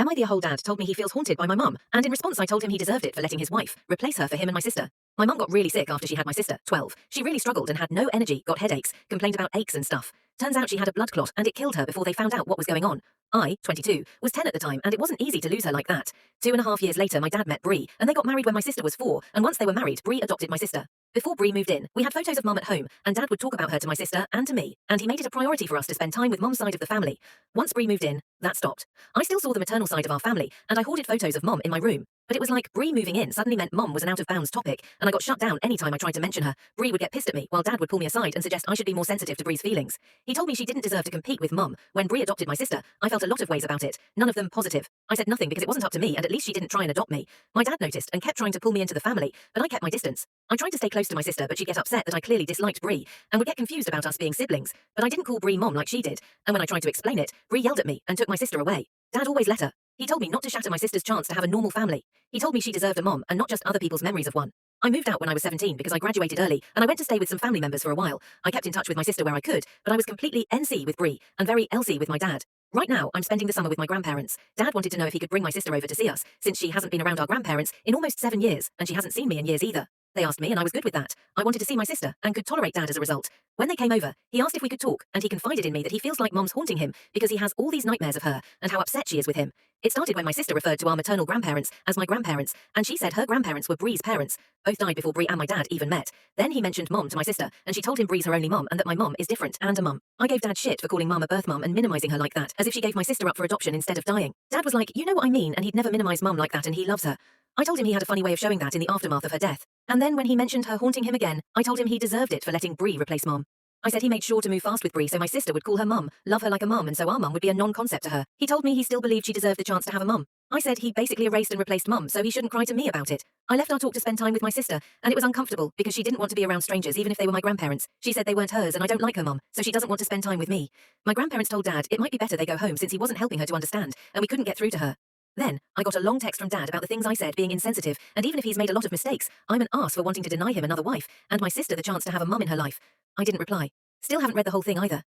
Am I the whole dad told me he feels haunted by my mum, and in response I told him he deserved it for letting his wife replace her for him and my sister. My mum got really sick after she had my sister, 12. She really struggled and had no energy, got headaches, complained about aches and stuff. Turns out she had a blood clot and it killed her before they found out what was going on. I, 22, was 10 at the time and it wasn't easy to lose her like that. 2.5 years later my dad met Bree and they got married when my sister was 4, and once they were married Bree adopted my sister. Before Bree moved in, we had photos of mum at home, and dad would talk about her to my sister and to me, and he made it a priority for us to spend time with mum's side of the family. Once Bree moved in, that stopped. I still saw the maternal side of our family, and I hoarded photos of mum in my room. But it was like Bree moving in suddenly meant mum was an out-of-bounds topic, and I got shut down any time I tried to mention her. Bree would get pissed at me, while dad would pull me aside and suggest I should be more sensitive to Bree's feelings. He told me she didn't deserve to compete with mum. When Bree adopted my sister, I felt a lot of ways about it, none of them positive. I said nothing because it wasn't up to me, and at least she didn't try and adopt me. My dad noticed and kept trying to pull me into the family, but I kept my distance. I tried to stay close to my sister, but she'd get upset that I clearly disliked Bree, and would get confused about us being siblings, but I didn't call Bree mom like she did, and when I tried to explain it, Bree yelled at me and took my sister away. Dad always let her. He told me not to shatter my sister's chance to have a normal family. He told me she deserved a mom and not just other people's memories of one. I moved out when I was 17 because I graduated early, and I went to stay with some family members for a while. I kept in touch with my sister where I could, but I was completely NC with Bree, and very LC with my dad. Right now, I'm spending the summer with my grandparents. Dad wanted to know if he could bring my sister over to see us, since she hasn't been around our grandparents in almost 7 years, and she hasn't seen me in years either. They asked me and I was good with that. I wanted to see my sister and could tolerate dad as a result. When they came over, he asked if we could talk, and he confided in me that he feels like mom's haunting him because he has all these nightmares of her and how upset she is with him. It started when my sister referred to our maternal grandparents as my grandparents, and she said her grandparents were Bree's parents. Both died before Bree and my dad even met. Then he mentioned mom to my sister, and she told him Bree's her only mom and that my mom is different and a mum. I gave dad shit for calling mum a birth mum and minimizing her like that, as if she gave my sister up for adoption instead of dying. Dad was like, you know what I mean, and he'd never minimize mum like that and he loves her. I told him he had a funny way of showing that in the aftermath of her death. And then when he mentioned her haunting him again, I told him he deserved it for letting Bree replace mom. I said he made sure to move fast with Bree so my sister would call her mum, love her like a mum, and so our mum would be a non-concept to her. He told me he still believed she deserved the chance to have a mum. I said he basically erased and replaced mum, so he shouldn't cry to me about it. I left our talk to spend time with my sister, and it was uncomfortable because she didn't want to be around strangers even if they were my grandparents. She said they weren't hers and I don't like her mum, so she doesn't want to spend time with me. My grandparents told dad it might be better they go home since he wasn't helping her to understand, and we couldn't get through to her. Then, I got a long text from dad about the things I said being insensitive, and even if he's made a lot of mistakes, I'm an ass for wanting to deny him another wife, and my sister the chance to have a mum in her life. I didn't reply. Still haven't read the whole thing either.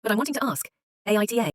But I'm wanting to ask. AITA.